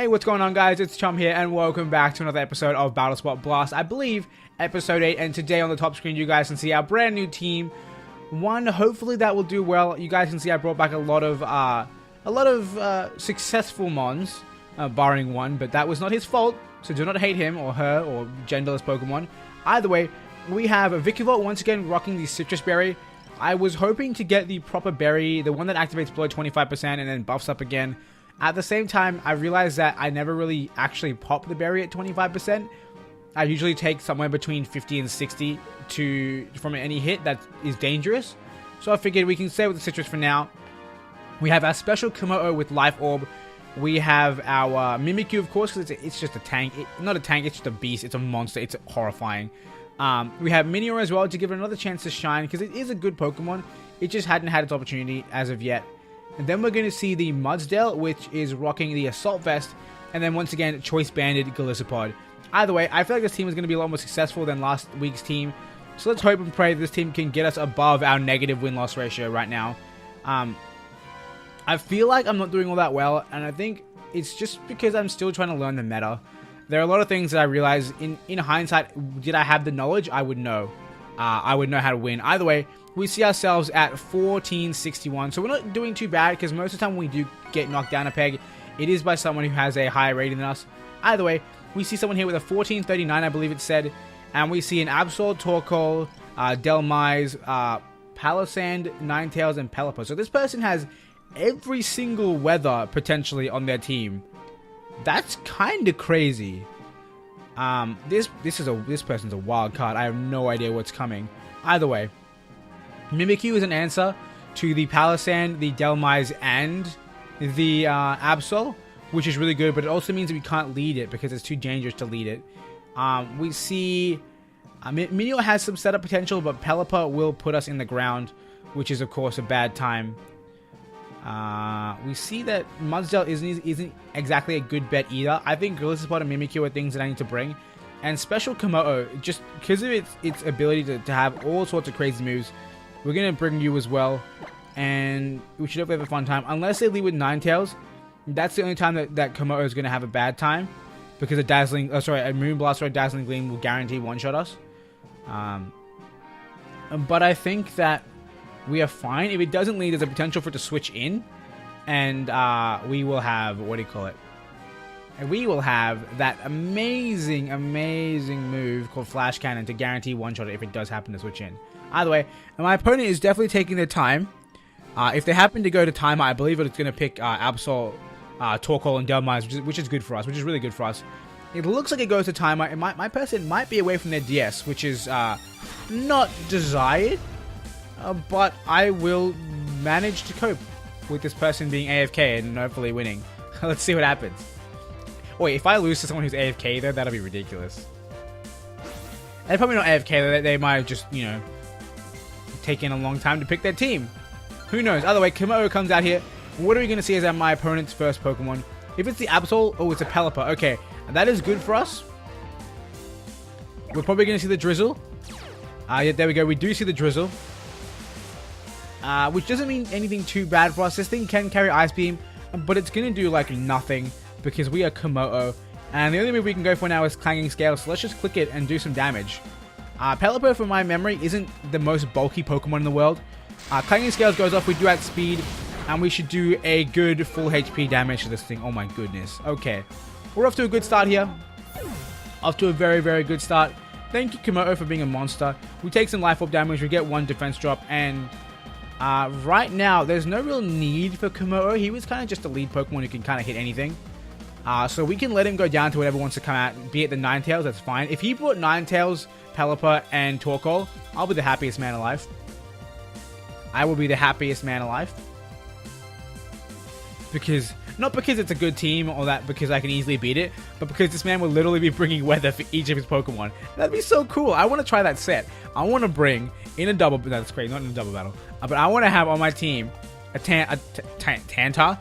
Hey, what's going on, guys? It's Chum here, and welcome back to another episode of Battlespot Blast. I believe episode 8, and today on the top screen, you guys can see our brand new team. Hopefully that will do well. You guys can see I brought back a lot of successful mons, barring one, but that was not his fault. So do not hate him or her or genderless Pokemon. Either way, we have a Vikavolt once again rocking the Citrus Berry. I was hoping to get the proper berry, the one that activates below 25% and then buffs up again. At the same time, I realized that I never really actually pop the berry at 25%. I usually take somewhere between 50 and 60 from any hit that is dangerous. So I figured we can stay with the Citrus for now. We have our special Komodo with Life Orb. We have our Mimikyu, of course, because it's just a tank. Not a tank, it's just a beast. It's a monster. It's horrifying. We have Minior as well to give it another chance to shine, because it is a good Pokemon. It just hadn't had its opportunity as of yet. And then we're going to see the Mudsdale, which is rocking the Assault Vest. And then once again, Choice Banded Golisopod. Either way, I feel like this team is going to be a lot more successful than last week's team. So let's hope and pray this team can get us above our negative win-loss ratio right now. I feel like I'm not doing all that well, and I think it's just because I'm still trying to learn the meta. There are a lot of things that I realize in hindsight, did I have the knowledge? I would know. I would know how to win. Either way, we see ourselves at 1461. So we're not doing too bad, because most of the time when we do get knocked down a peg, it is by someone who has a higher rating than us. Either way, we see someone here with a 1439, I believe it said. And we see an Absol, Torkoal, Delmise, Palisand, Ninetales, and Pelipper. So this person has every single weather potentially on their team. That's kind of crazy. This person's a wild card. I have no idea what's coming. Either way, Mimikyu is an answer to the Palisand, the Delmise, and the Absol, which is really good, but it also means that we can't lead it because it's too dangerous to lead it. We see Minior has some setup potential, but Pelipper will put us in the ground, which is of course a bad time. We see that Mudsdale isn't exactly a good bet either. I think Golisopod and Mimikyu are things that I need to bring. And Special Komodo, just because of its ability to have all sorts of crazy moves, we're going to bring you as well. And we should hopefully have a fun time. Unless they lead with Ninetales, that's the only time that Komodo is going to have a bad time. Because a Moonblast or a Dazzling Gleam will guarantee one-shot us. But I think that we are fine. If it doesn't lead, there's a potential for it to switch in. And we will have, we will have that amazing move called Flash Cannon to guarantee one-shot it if it does happen to switch in. Either way, my opponent is definitely taking their time. If they happen to go to timer, I believe it's going to pick Absol, Torkoal, and Delmise, which is good for us, which is really good for us. It looks like it goes to timer, and my person might be away from their DS, which is not desired. But I will manage to cope with this person being AFK and hopefully winning. Let's see what happens. Wait, if I lose to someone who's AFK though, that'll be ridiculous. They're probably not AFK, they might have just, taken a long time to pick their team. Who knows? Either way, Komodo comes out here. What are we going to see as my opponent's first Pokemon? If it's the Absol, oh, it's a Pelipper. Okay, and that is good for us. We're probably going to see the Drizzle. Yeah, there we go. We do see the Drizzle. Which doesn't mean anything too bad for us. This thing can carry Ice Beam, but it's going to do like nothing because we are Komodo. And the only move we can go for now is Clanging Scale, so let's just click it and do some damage. Pelipper, from my memory, isn't the most bulky Pokemon in the world. Clanging Scales goes off, we do outspeed, and we should do a good full HP damage to this thing. Oh my goodness. Okay. We're off to a good start here. Off to a very good start. Thank you, Komodo, for being a monster. We take some Life Orb damage, we get one defense drop, and right now, there's no real need for Komodo. He was kind of just a lead Pokemon who can kind of hit anything. So we can let him go down to whatever wants to come out. Be it the Ninetales, that's fine. If he brought Ninetales, Pelipper, and Torkoal, I'll be the happiest man alive. I will be the happiest man alive. Not because it's a good team or that because I can easily beat it, but because this man will literally be bringing weather for each of his Pokemon. That'd be so cool. I want to try that set. I want to bring in a double, that's crazy, not in a double battle, but I want to have on my team a Tyranitar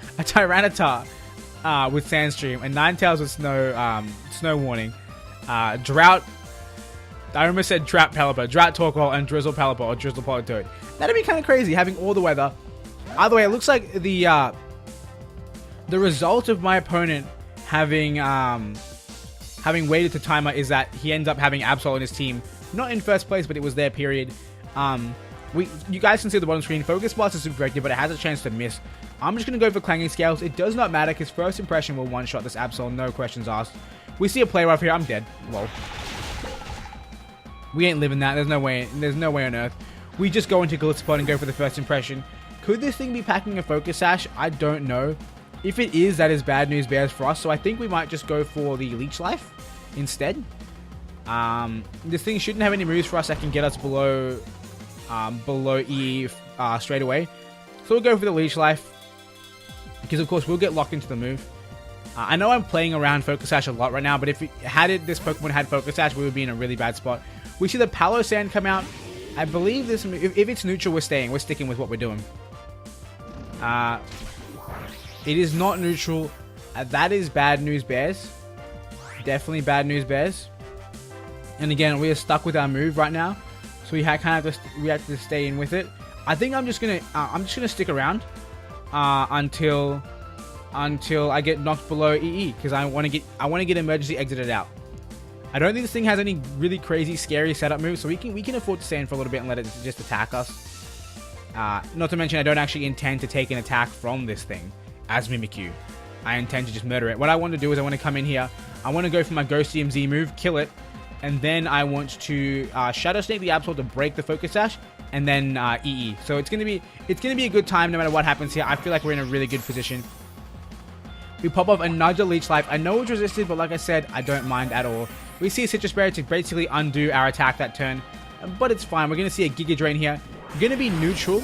with Sandstream, and Ninetales with Snow Warning, Drought. I almost said Drought Pelipper, Drought Torkoal, and Drizzle Pelipper or Drizzle Politoed. That'd be kind of crazy having all the weather. Either way, it looks like the result of my opponent having waited to timer is that he ends up having Absol in his team. Not in first place, but it was their period. You guys can see the bottom screen. Focus Blast is super effective, but it has a chance to miss. I'm just going to go for Clanging Scales. It does not matter because first impression will one-shot this Absol, no questions asked. We see a play rough here. I'm dead. Lol. We ain't living that. There's no way on earth. We just go into Battlespot and go for the first impression. Could this thing be packing a Focus Sash? I don't know. If it is, that is bad news bears for us. So I think we might just go for the Leech Life instead. This thing shouldn't have any moves for us that can get us below E straight away. So we'll go for the Leech Life. Because of course we'll get locked into the move. I know I'm playing around Focus Sash a lot right now, but if this Pokemon had Focus Sash, we would be in a really bad spot. We see the Palo Sand come out. I believe this, if it's neutral, we're sticking with what we're doing. It is not neutral. That is bad news bears. Definitely bad news bears. And again, we are stuck with our move right now, so we have to stay in with it. I think I'm just gonna stick around until I get knocked below EE, because I want to get emergency exited out. I don't think this thing has any really crazy, scary setup moves, so we can afford to stay in for a little bit and let it just attack us. Not to mention, I don't actually intend to take an attack from this thing as Mimikyu. I intend to just murder it. What I want to do is I want to come in here. I want to go for my Ghost DMZ move, kill it, and then I want to Shadow Sneak the Absol to break the Focus Sash, and then EE. So it's gonna be a good time no matter what happens here. I feel like we're in a really good position. We pop off another Leech Life. I know it's resisted, but like I said, I don't mind at all. We see a Citrus Berry to basically undo our attack that turn, but it's fine. We're going to see a Giga Drain here. Going to be neutral,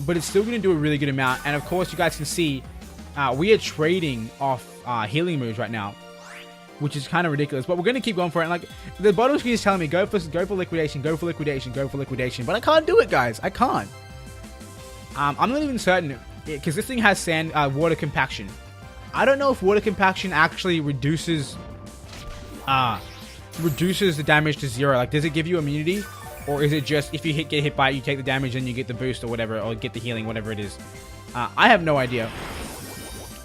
but it's still going to do a really good amount. And of course, you guys can see we are trading off healing moves right now, which is kind of ridiculous. But we're going to keep going for it. And like the bottom screen is telling me, go for liquidation, go for liquidation, go for liquidation. But I can't do it, guys. I can't. I'm not even certain because this thing has sand water compaction. I don't know if water compaction actually reduces the damage to 0. Like, does it give you immunity, or is it just if you get hit by it, you take the damage and you get the boost or whatever, or get the healing, whatever it is? I have no idea.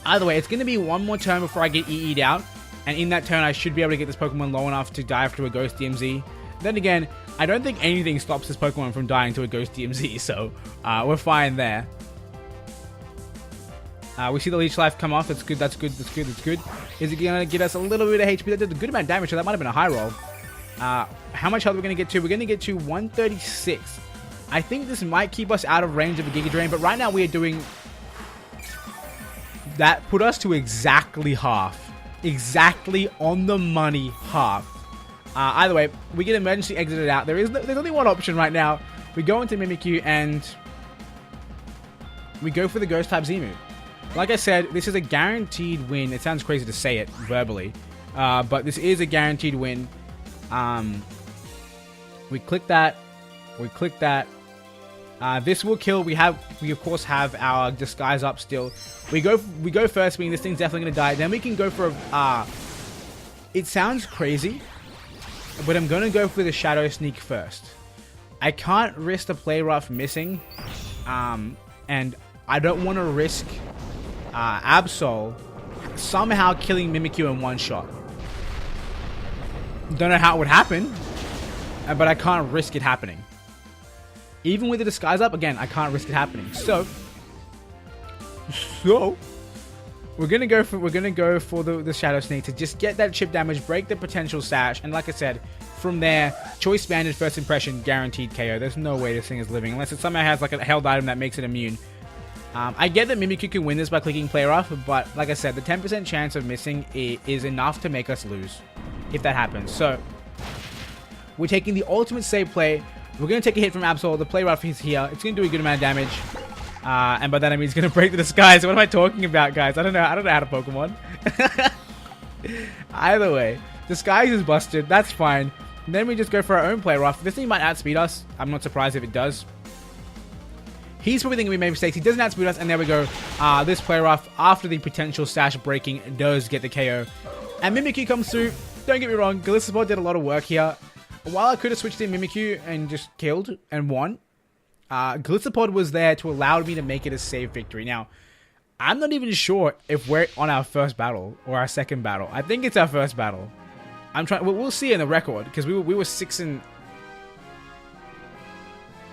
Either way, it's going to be one more turn before I get EE'd out, and in that turn, I should be able to get this Pokemon low enough to dive to a Ghost DMZ. Then again, I don't think anything stops this Pokemon from dying to a Ghost DMZ, so we're fine there. We see the Leech Life come off. That's good. That's good. That's good. That's good. Is it going to get us a little bit of HP? That did a good amount of damage, so that might have been a high roll. How much health are we going to get to? We're going to get to 136. I think this might keep us out of range of a Giga Drain, but right now we are doing... That put us to exactly half. Exactly on the money half. Either way, we get emergency exited out. There's only one option right now. We go into Mimikyu and we go for the Ghost type Z move. Like I said, this is a guaranteed win. It sounds crazy to say it verbally, but this is a guaranteed win. We click that. We click that. This will kill. We of course have our disguise up still. We go first, meaning this thing's definitely gonna die. Then we can go for a. It sounds crazy, but I'm gonna go for the Shadow Sneak first. I can't risk the Play Rough missing, and I don't want to risk Absol somehow killing Mimikyu in one shot. Don't know how it would happen, but I can't risk it happening. Even with the disguise up, again, I can't risk it happening. So we're gonna go for the Shadow Sneak to just get that chip damage, break the potential sash, and like I said, from there, choice banded first impression, guaranteed KO. There's no way this thing is living unless it somehow has like a held item that makes it immune. I get that Mimikyu can win this by clicking Play Rough, but like I said, the 10% chance of missing is enough to make us lose if that happens. So we're taking the ultimate save play. We're going to take a hit from Absol. The Play Rough is here. It's going to do a good amount of damage. And by that I mean it's going to break the disguise. What am I talking about, guys? I don't know how to Pokemon. Either way, disguise is busted. That's fine. And then we just go for our own Play Rough. This thing might outspeed us. I'm not surprised if it does. He's probably thinking we made mistakes. He doesn't outspeed us, and there we go. This Play Rough, after the potential sash breaking, does get the KO. And Mimikyu comes through. Don't get me wrong, Battlespot did a lot of work here. While I could have switched in Mimikyu and just killed and won, Battlespot was there to allow me to make it a safe victory. Now, I'm not even sure if we're on our first battle or our second battle. I think it's our first battle. I'm trying. We'll see in the record because we were 7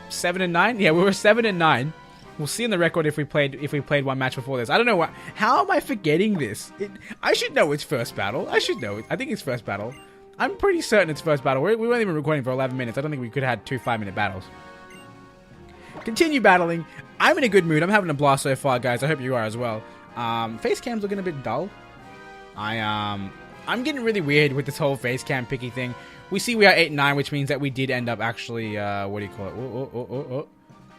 and 9. Yeah, we were 7 and 9. We'll see in the record if we played one match before this. I don't know what. How am I forgetting this? I should know it's first battle. I should know it. I think it's first battle. I'm pretty certain it's first battle. We weren't even recording for 11 minutes. I don't think we could have had 2 5-minute battles. Continue battling. I'm in a good mood. I'm having a blast so far, guys. I hope you are as well. Face cam's looking a bit dull. I'm getting really weird with this whole face cam picky thing. We see we are 8 and 9, which means that we did end up actually, what do you call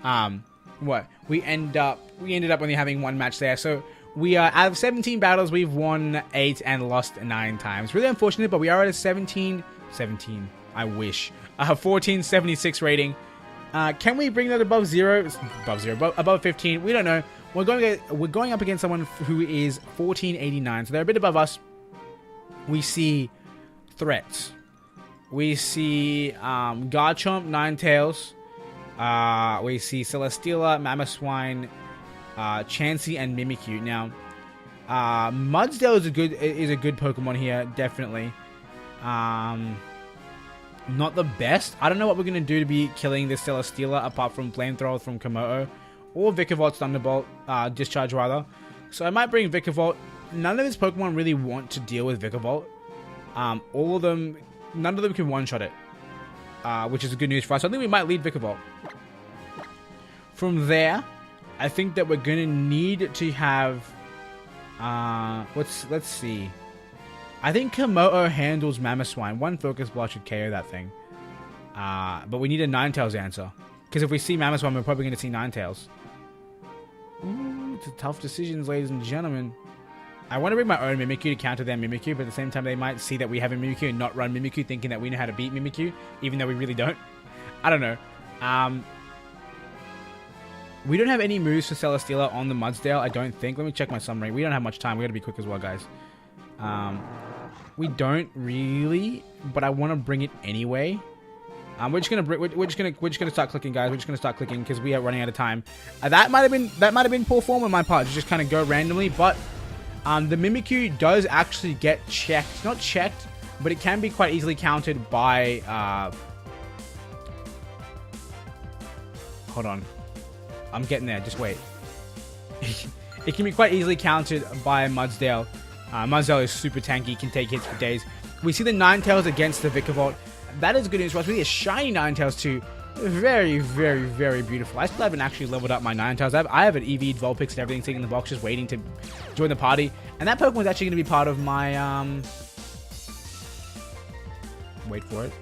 it? What? We ended up only having 1 match there. So we are out of 17 battles, we've won 8 and lost 9 times. Really unfortunate, but we are at a 17, I wish. 1476 rating. Can we bring that above 0? Above 15? We don't know. We're going up against someone who is 1489, so they're a bit above us. We see threats. We see Garchomp, Ninetales. We see Celesteela, Mamoswine, Chansey, and Mimikyu. Now, Mudsdale is a good Pokemon here, definitely. Not the best. I don't know what we're gonna do to be killing this Celesteela apart from Flamethrower from Komodo or Vikavolt Thunderbolt, Discharge rather. So I might bring Vikavolt. None of his Pokemon really want to deal with Vikavolt. All of them, none of them can one-shot it, which is good news for us. So I think we might lead Vikavolt. From there, I think that we're gonna need to have. Let's see. I think Komodo handles Mamoswine. 1 Focus Blast should KO that thing. But we need a Ninetales answer. Because if we see Mamoswine, we're probably going to see Ninetales. Ooh, it's a tough decisions, ladies and gentlemen. I want to bring my own Mimikyu to counter their Mimikyu, but at the same time, they might see that we have a Mimikyu and not run Mimikyu, thinking that we know how to beat Mimikyu, even though we really don't. I don't know. We don't have any moves for Celesteela on the Mudsdale, I don't think. Let me check my summary. We don't have much time. We got to be quick as well, guys. We don't really, but I want to bring it anyway. We're just gonna start clicking, guys. We're just gonna start clicking because we are running out of time. That might have been poor form on my part to just kind of go randomly, but the Mimikyu does actually get checked. Not checked, but it can be quite easily countered by. Hold on, I'm getting there. Just wait. It can be quite easily countered by Mudsdale. Mudsdale is super tanky, can take hits for days. We see the Ninetales against the Vikavolt. That is good news for us. We see a shiny Ninetales too. Very, very, very beautiful. I still haven't actually leveled up my Ninetales. I have an EV'd Vulpix and everything sitting in the box just waiting to join the party. And that Pokemon is actually going to be part of my, wait for it.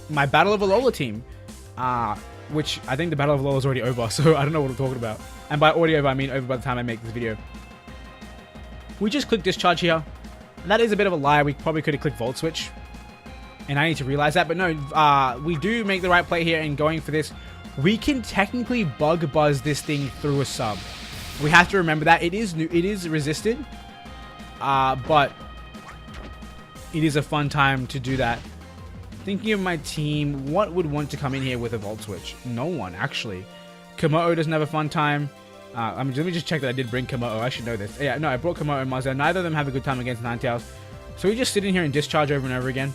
My Battle of Alola team. Which I think the Battle of Alola is already over, so I don't know what I'm talking about. And by already over, I mean over by the time I make this video. We just clicked Discharge here. That is a bit of a lie. We probably could have clicked Volt Switch. And I need to realize that. But no, we do make the right play here in going for this. We can technically Bug Buzz this thing through a sub. We have to remember that. It is resisted. But it is a fun time to do that. Thinking of my team, what would want to come in here with a Volt Switch? No one, actually. Komodo doesn't have a fun time. Let me just check that I did bring Komodo. I should know this. Yeah, no, I brought Komodo and Mudsdale. Neither of them have a good time against Ninetales. So we just sit in here and Discharge over and over again.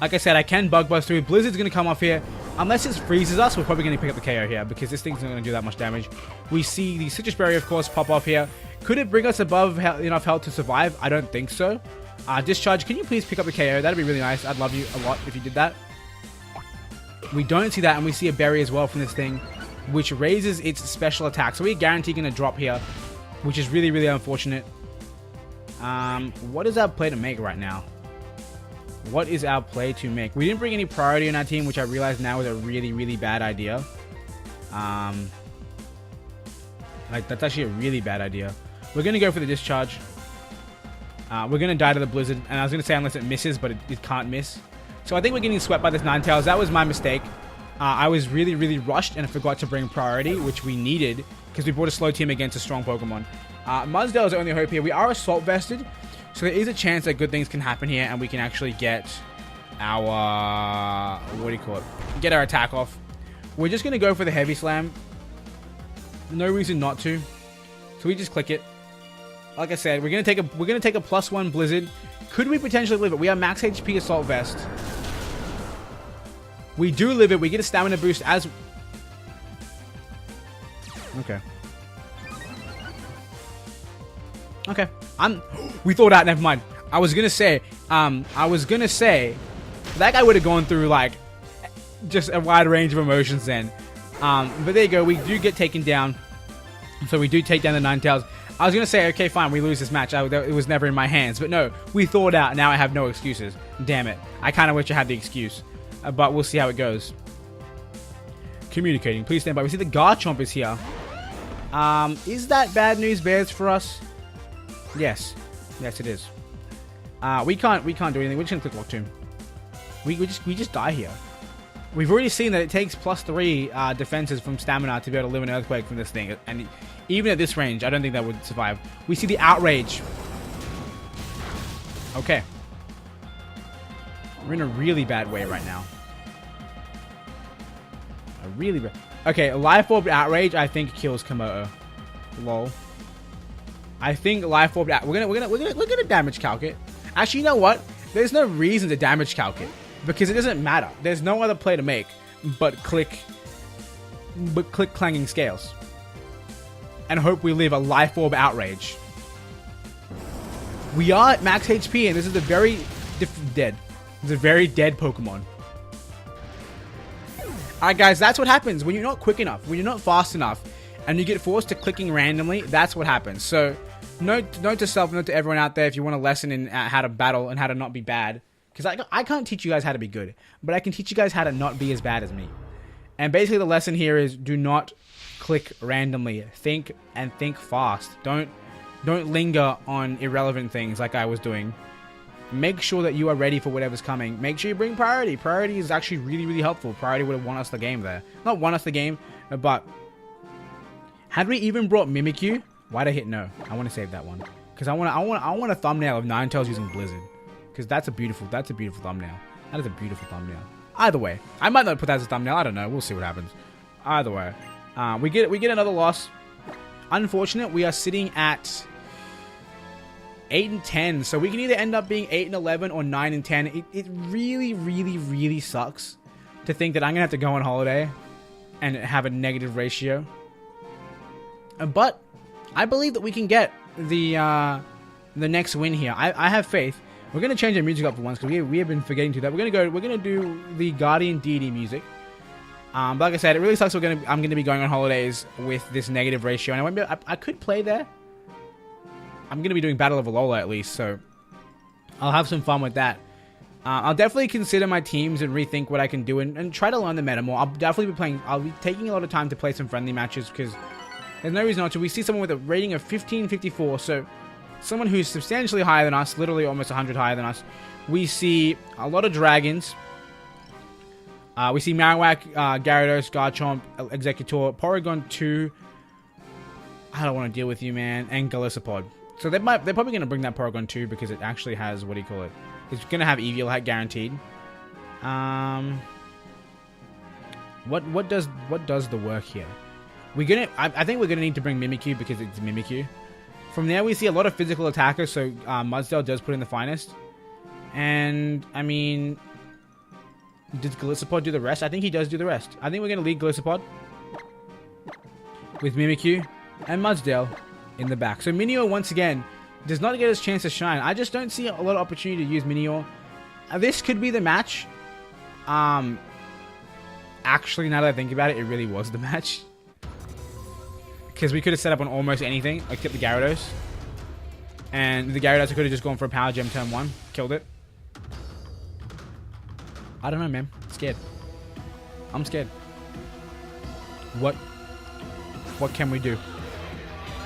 Like I said, I can Bug Buzz through. Blizzard's going to come off here. Unless it freezes us, we're probably going to pick up the KO here because this thing's not going to do that much damage. We see the Citrus Berry, of course, pop off here. Could it bring us above enough health to survive? I don't think so. Discharge, can you please pick up the KO? That'd be really nice. I'd love you a lot if you did that. We don't see that, and we see a berry as well from this thing, which raises its special attack. So we're guaranteed going to drop here, which is really, really unfortunate. What is our play to make right now? What is our play to make? We didn't bring any priority in our team, which I realize now is a really, really bad idea. Like, that's actually a really bad idea. We're going to go for the Discharge. We're going to die to the Blizzard. And I was going to say unless it misses, but it can't miss. So I think we're getting swept by this Ninetales. That was my mistake. I was really, really rushed and I forgot to bring priority, which we needed because we brought a slow team against a strong Pokemon. Mudsdale is the only hope here. We are Assault Vested, so there is a chance that good things can happen here and we can actually get our, what do you call it? Get our attack off. We're just going to go for the Heavy Slam. No reason not to. So we just click it. Like I said, we're gonna take a +1 Blizzard. Could we potentially live it? We are max HP Assault Vest. We do live it. We get a stamina boost as. Okay. Okay. We thought out. Never mind. I was gonna say that guy would have gone through like just a wide range of emotions then. But there you go. We do get taken down. So we do take down the Ninetales. I was going to say, okay, fine, we lose this match. It was never in my hands. But no, we thought out. Now I have no excuses. Damn it. I kind of wish I had the excuse. But we'll see how it goes. Communicating. Please stand by. We see the Garchomp is here. Is that bad news bears for us? Yes. Yes, it is. We can't do anything. We're just going to click Lock Tomb. We just die here. We've already seen that it takes +3 defenses from stamina to be able to live an earthquake from this thing. And even at this range, I don't think that would survive. We see the Outrage. Okay. We're in a really bad way right now. A really bad... Okay, Life Orb Outrage, I think, kills Komodo. Lol. I think Life Orb... We're gonna damage calc it. Actually, you know what? There's no reason to damage calc it. Because it doesn't matter. There's no other play to make but click Clanging Scales. And hope we live a Life Orb Outrage. We are at max HP and this is a very dead. It's a very dead Pokemon. Alright guys, that's what happens when you're not quick enough, when you're not fast enough, and you get forced to clicking randomly, that's what happens. So, note to self, note to everyone out there if you want a lesson in how to battle and how to not be bad. Because I can't teach you guys how to be good, but I can teach you guys how to not be as bad as me. And basically the lesson here is do not click randomly. Think and think fast. Don't linger on irrelevant things like I was doing. Make sure that you are ready for whatever's coming. Make sure you bring priority. Priority is actually really, really helpful. Priority would have won us the game there. Not won us the game, but had we even brought Mimikyu, why'd I hit no? I want to save that one. Because I want a thumbnail of Ninetales using Blizzard. Because that's a beautiful thumbnail. That is a beautiful thumbnail. Either way, I might not put that as a thumbnail. I don't know. We'll see what happens. Either way, we get another loss. Unfortunate. We are sitting at 8 and 10. So we can either end up being 8 and 11 or 9 and 10. It really, really, really sucks to think that I'm gonna have to go on holiday and have a negative ratio. But I believe that we can get the next win here. I have faith. We're gonna change our music up for once because we have been forgetting to that. We're gonna do the Guardian Deity music. But like I said, it really sucks. I'm gonna be going on holidays with this negative ratio, and I won't be. I could play there. I'm gonna be doing Battle of Alola at least, so I'll have some fun with that. I'll definitely consider my teams and rethink what I can do and try to learn the meta more. I'll definitely be playing. I'll be taking a lot of time to play some friendly matches because there's no reason not to. We see someone with a rating of 1554, so. Someone who's substantially higher than us, literally almost 100 higher than us. We see a lot of dragons. We see Marowak, Gyarados, Garchomp, Executor, Porygon 2. I don't want to deal with you, man. And Golisopod. So they're probably going to bring that Porygon 2 because it actually has, what do you call it? It's going to have Evian Hat guaranteed. What does the work here? I think we're gonna need to bring Mimikyu because it's Mimikyu. From there, we see a lot of physical attackers, so Mudsdale does put in the finest. And, I mean, did Golisopod do the rest? I think he does do the rest. I think we're going to lead Golisopod with Mimikyu and Mudsdale in the back. So Minior, once again, does not get his chance to shine. I just don't see a lot of opportunity to use Minior. This could be the match. Actually, now that I think about it, it really was the match. Because we could have set up on almost anything, except the Gyarados. And the Gyarados could have just gone for a Power Gem turn 1. Killed it. I don't know, man. Scared. I'm scared. What can we do?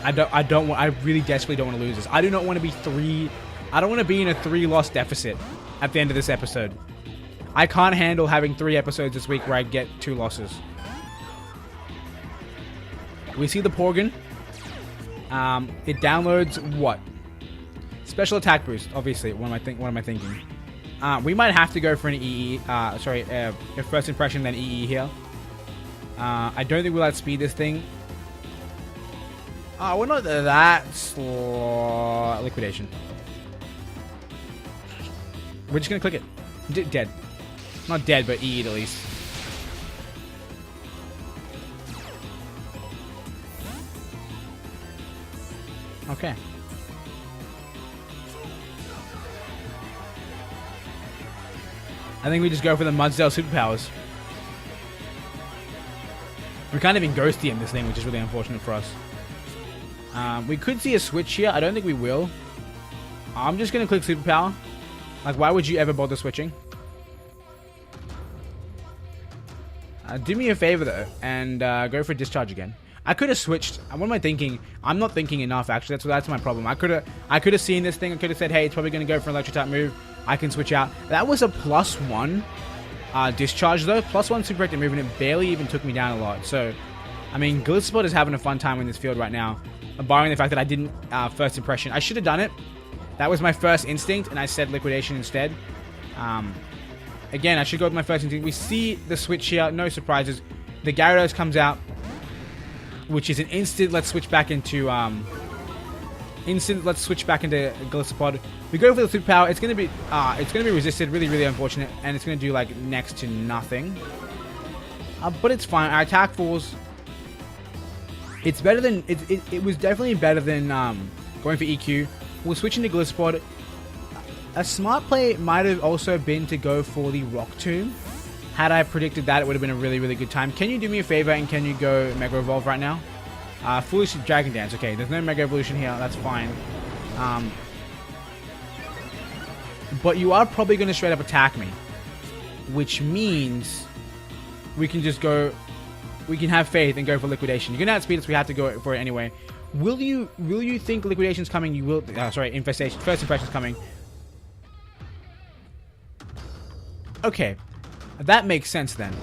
I really desperately don't want to lose this. I do not want to be I don't want to be in a 3-loss deficit at the end of this episode. I can't handle having 3 episodes this week where I get 2 losses. We see the Porygon. It downloads what? Special attack boost, obviously. What am I thinking? We might have to go for an EE. A first impression then EE here. I don't think we'll outspeed this thing. Oh, we're not that liquidation. We're just gonna click it. Dead. Not dead, but eat at least. Okay. I think we just go for the Mudsdale superpowers. We're kind of in ghosty in this thing, which is really unfortunate for us. We could see a switch here. I don't think we will. I'm just going to click superpower. Like, why would you ever bother switching? Do me a favor, though, and go for discharge again. I could have switched. What am I thinking? I'm not thinking enough, actually. That's my problem. I could have seen this thing. I could have said, hey, it's probably going to go for an electric type move. I can switch out. That was a +1 discharge, though. +1 super active move, and it barely even took me down a lot. So, I mean, Battlespot is having a fun time in this field right now. Barring the fact that I didn't first impression. I should have done it. That was my first instinct, and I said liquidation instead. Again, I should go with my first instinct. We see the switch here. No surprises. The Gyarados comes out, which is an instant. Let's switch back into Let's switch back into Battlespot. We go for the superpower. It's gonna be resisted. Really, really unfortunate, and it's gonna do like next to nothing. But it's fine. Our attack falls. It's better than it was definitely better than going for EQ. We'll switch into Battlespot. A smart play might have also been to go for the Rock Tomb. Had I predicted that, it would have been a really, really good time. Can you do me a favor and can you go Mega Evolve right now? Foolish Dragon Dance. Okay, there's no Mega Evolution here. That's fine. But you are probably going to straight up attack me, which means we can just go. We can have faith and go for liquidation. You're going to outspeed us. We have to go for it anyway. Will you think liquidation's coming? You will. Sorry, infestation. First impression's coming. Okay, that makes sense then.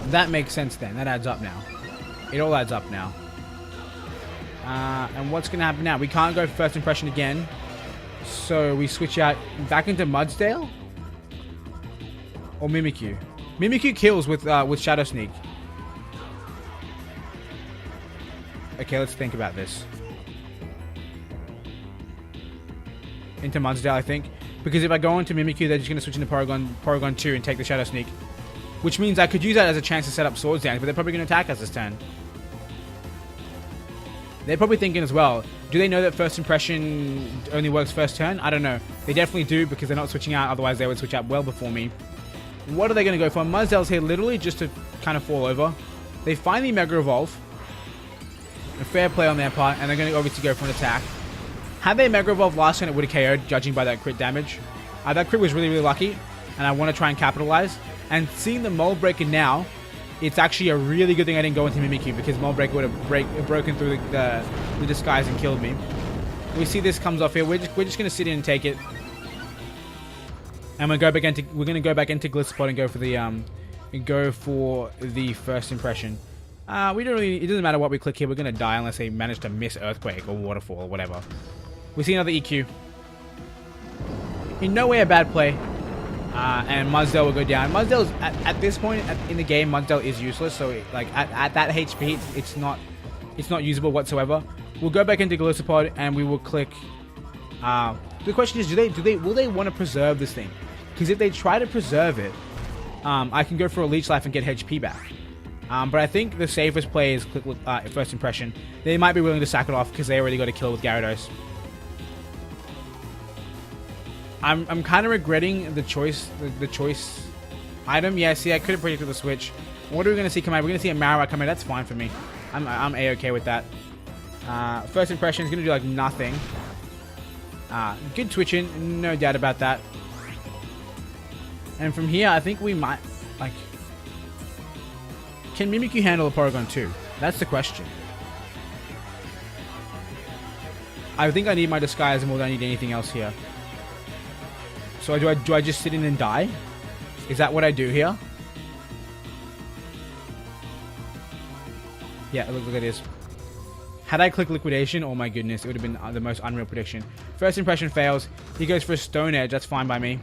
That makes sense then. That adds up now. It all adds up now. And what's going to happen now? We can't go for first impression again. So we switch out back into Mudsdale? Or Mimikyu? Mimikyu kills with Shadow Sneak. Okay, let's think about this. Into Mudsdale, I think. Because if I go into Mimikyu, they're just going to switch into Porygon 2 and take the Shadow Sneak. Which means I could use that as a chance to set up Swords Dance, but they're probably going to attack us this turn. They're probably thinking as well, do they know that first impression only works first turn? I don't know. They definitely do because they're not switching out, otherwise they would switch out well before me. What are they going to go for? Mudsdale's here literally just to kind of fall over. They finally Mega Evolve. A fair play on their part, and they're going to obviously go for an attack. Had they Mega Evolve last turn, it would have KO'd, judging by that crit damage. That crit was really, really lucky, and I want to try and capitalize. And seeing the Mold Breaker now, it's actually a really good thing I didn't go into Mimikyu, because Mold Breaker would have broken through the disguise and killed me. We see this comes off here. We're just going to sit in and take it. And we're going to go back into Battlespot and go for the first impression. We don't really. It doesn't matter what we click here. We're going to die unless they manage to miss Earthquake or Waterfall or whatever. We see another EQ. In no way a bad play. And Mudsdale will go down. Mudsdale is, at this point in the game, Mudsdale is useless. So at that HP, it's not usable whatsoever. We'll go back into Battlespot and we will click. The question is, will they want to preserve this thing? Because if they try to preserve it, I can go for a Leech Life and get HP back. But I think the safest play is click first impression. They might be willing to sack it off because they already got a kill with Gyarados. I'm kind of regretting the choice item. Yeah, see, I could have predicted the switch. What are we going to see come out? We're going to see a Marowak come in. That's fine for me. I'm A-okay with that. First impression is going to do like nothing. Good twitching, no doubt about that. And from here, I think we might, like... Can Mimikyu handle a Porygon 2? That's the question. I think I need my disguise more than I need anything else here. So do I just sit in and die? Is that what I do here? Yeah, look at this. Had I clicked liquidation, oh my goodness, it would have been the most unreal prediction. First impression fails. He goes for a Stone Edge. That's fine by me.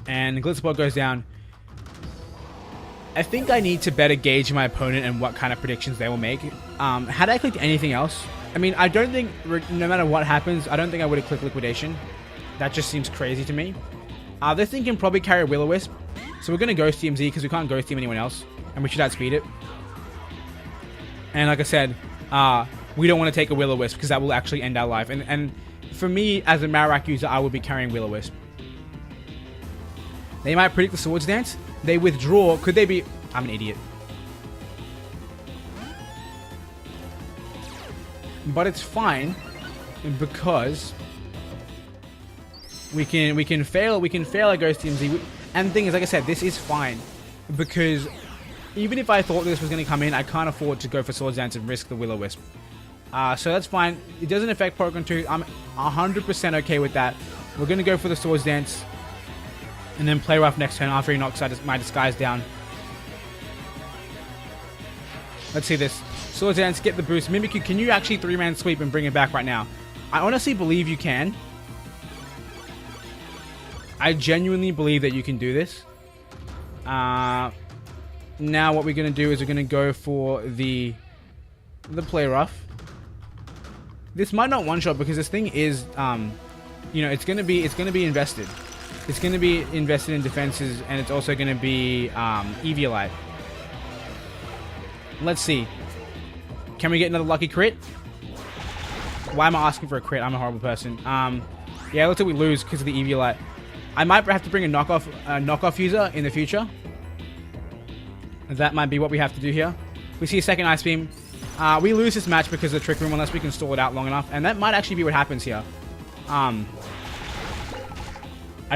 And Battlespot goes down. I think I need to better gauge my opponent and what kind of predictions they will make. Had I clicked anything else, I mean, I don't think, no matter what happens, I don't think I would have clicked Liquidation. That just seems crazy to me. They're thinking probably carry Will-O-Wisp. So we're going to Ghost Team Z because we can't Ghost Team anyone else. And we should outspeed it. And like I said, we don't want to take a Will-O-Wisp because that will actually end our life. And for me, as a Marowak user, I would be carrying Will-O-Wisp. They might predict the Swords Dance. They withdraw. Could they be... I'm an idiot. But it's fine because we can fail a Ghost Team Z. And the thing is, like I said, this is fine because even if I thought this was going to come in, I can't afford to go for Swords Dance and risk the Will-O-Wisp. So that's fine. It doesn't affect Porygon 2. I'm 100% okay with that. We're going to go for the Swords Dance and then play rough next turn after he knocks my Disguise down. Let's see this. Swords Dance, get the boost. Mimikyu, can you actually 3-man sweep and bring it back right now? I honestly believe you can. I genuinely believe that you can do this. Now what we're going to do is we're going to go for the play rough. This might not one-shot because this thing is, you know, it's going to be invested. It's going to be invested in defenses, and it's also going to be Eviolite. Let's see. Can we get another lucky crit? Why am I asking for a crit? I'm a horrible person. Yeah, it looks like we lose because of the Eviolite. I might have to bring a knockoff user in the future. That might be what we have to do here. We see a second Ice Beam. We lose this match because of the Trick Room unless we can stall it out long enough. And that might actually be what happens here. I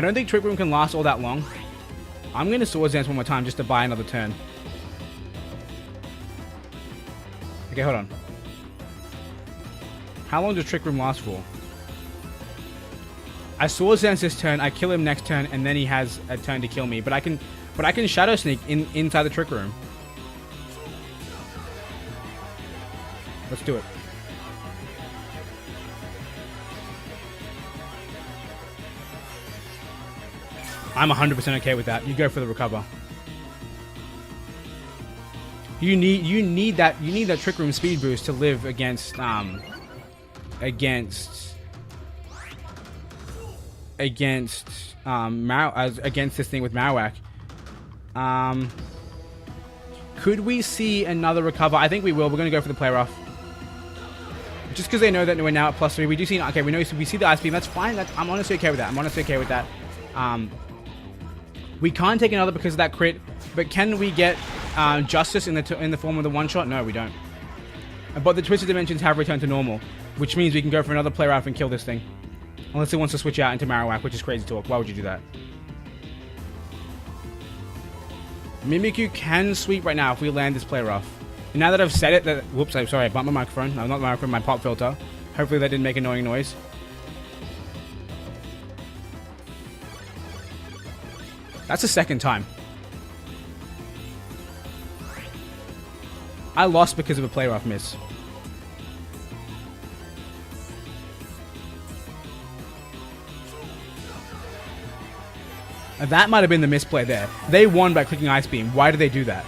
don't think Trick Room can last all that long. I'm going to Swords Dance one more time just to buy another turn. Okay, hold on. How long does Trick Room last for? I Swords Dance this turn, I kill him next turn, and then he has a turn to kill me. But I can Shadow Sneak inside the Trick Room. Let's do it. I'm 100% okay with that. You go for the recover. You need that Trick Room speed boost to live against this thing with Marowak. Could we see another recover? I think we will. We're going to go for the play rough. Just because they know that we're now at +3. We do see... Okay, we see the Ice Beam. That's fine. I'm honestly okay with that. We can't take another because of that crit. But can we get Justice in the form of the one-shot? No, we don't. But the Twisted Dimensions have returned to normal. Which means we can go for another play rough and kill this thing. Unless it wants to switch out into Marowak, which is crazy talk. Why would you do that? Mimikyu can sweep right now if we land this play rough. And now that I've said it, whoops, I'm sorry, I bumped my microphone. No, not the microphone, my pop filter. Hopefully that didn't make annoying noise. That's the second time. I lost because of a play rough miss. That might have been the misplay there. They won by clicking Ice Beam. Why did they do that?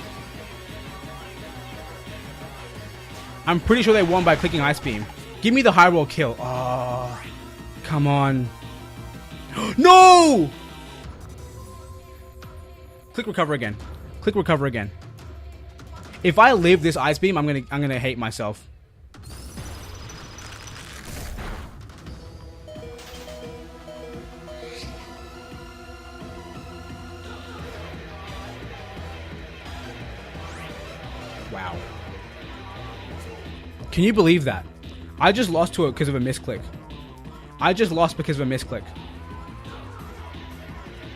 I'm pretty sure they won by clicking Ice Beam. Give me the high roll kill. Oh, come on. No! Click recover again. Click recover again. If I live this Ice Beam, I'm gonna hate myself. Wow. Can you believe that? I just lost to it because of a misclick.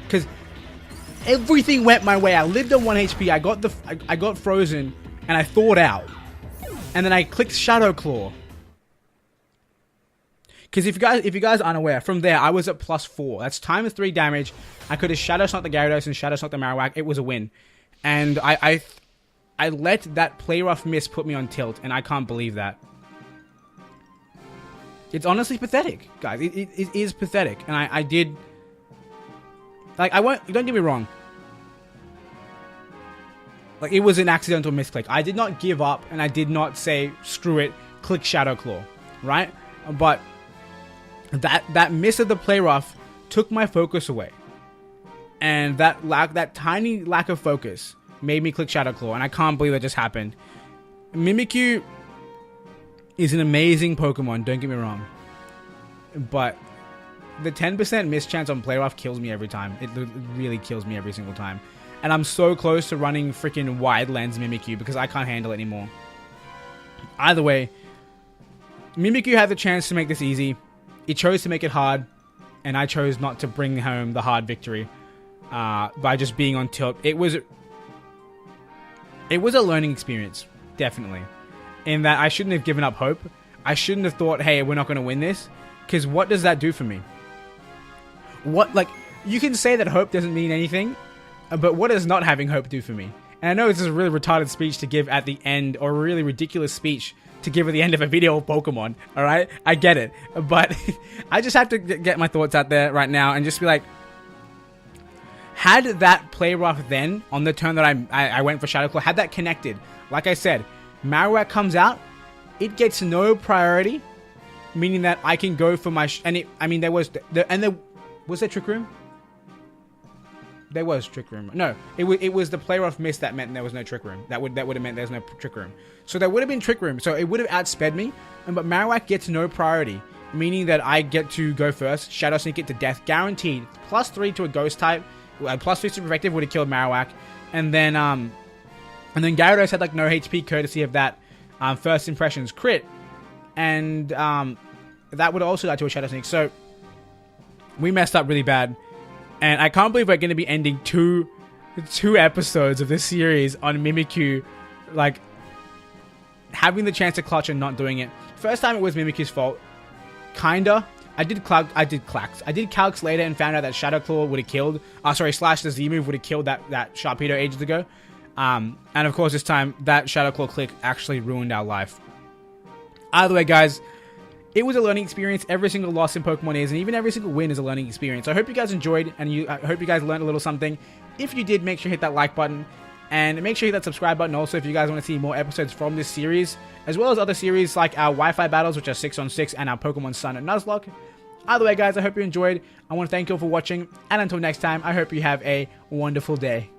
Because everything went my way. I lived on 1 HP. I got frozen and I thawed out. And then I clicked Shadow Claw. Because if you guys aren't aware, from there I was at +4. That's ×3 damage. I could have Shadow Snuck the Gyarados and Shadow Snuck the Marowak. It was a win. And I let that play rough miss put me on tilt, and I can't believe that. It's honestly pathetic, guys. It is pathetic, and I did... Like, I won't... Don't get me wrong. Like, it was an accidental misclick. I did not give up, and I did not say, screw it, click Shadow Claw, right? But that miss of the play rough took my focus away. And that tiny lack of focus made me click Shadow Claw, and I can't believe that just happened. Mimikyu is an amazing Pokemon, don't get me wrong. But the 10% miss chance on play rough kills me every time. It really kills me every single time. And I'm so close to running freaking wide lens Mimikyu because I can't handle it anymore. Either way, Mimikyu had the chance to make this easy. It chose to make it hard, and I chose not to bring home the hard victory by just being on tilt. It was a learning experience, definitely, in that I shouldn't have given up hope. I shouldn't have thought, hey, we're not going to win this, because what does that do for me? You can say that hope doesn't mean anything, but what does not having hope do for me? And I know this is a really retarded speech to give at the end, or a really ridiculous speech to give at the end of a video of Pokemon, alright? I get it. But I just have to get my thoughts out there right now and just be like, had that play rough then, on the turn that I went for Shadow Claw, had that connected, like I said, Marowak comes out, it gets no priority, meaning that I can go for my... there was there Trick Room? There was Trick Room. No, it was the play rough miss that meant there was no Trick Room. That would have meant there's no Trick Room. So there would have been Trick Room. So it would have outsped me. But Marowak gets no priority, meaning that I get to go first. Shadow Sneak it to death, guaranteed. +3 to a Ghost type. +3 Super Effective would have killed Marowak. And then Gyarados had like no HP courtesy of that First Impressions crit. And that would also die to a Shadow Sneak. So we messed up really bad. And I can't believe we're going to be ending two episodes of this series on Mimikyu, like, having the chance to clutch and not doing it. First time it was Mimikyu's fault. Kinda. I did Calx later and found out that Shadow Claw would have killed, Slash the Z move would have killed that Sharpedo ages ago. And of course this time, that Shadow Claw click actually ruined our life. Either way, guys, it was a learning experience. Every single loss in Pokemon is, and even every single win is a learning experience. So I hope you guys enjoyed, and I hope you guys learned a little something. If you did, make sure you hit that like button, and make sure you hit that subscribe button also if you guys want to see more episodes from this series, as well as other series like our Wi-Fi battles, which are 6-on-6, and our Pokemon Sun and Nuzlocke. Either way, guys, I hope you enjoyed. I want to thank you all for watching, and until next time, I hope you have a wonderful day.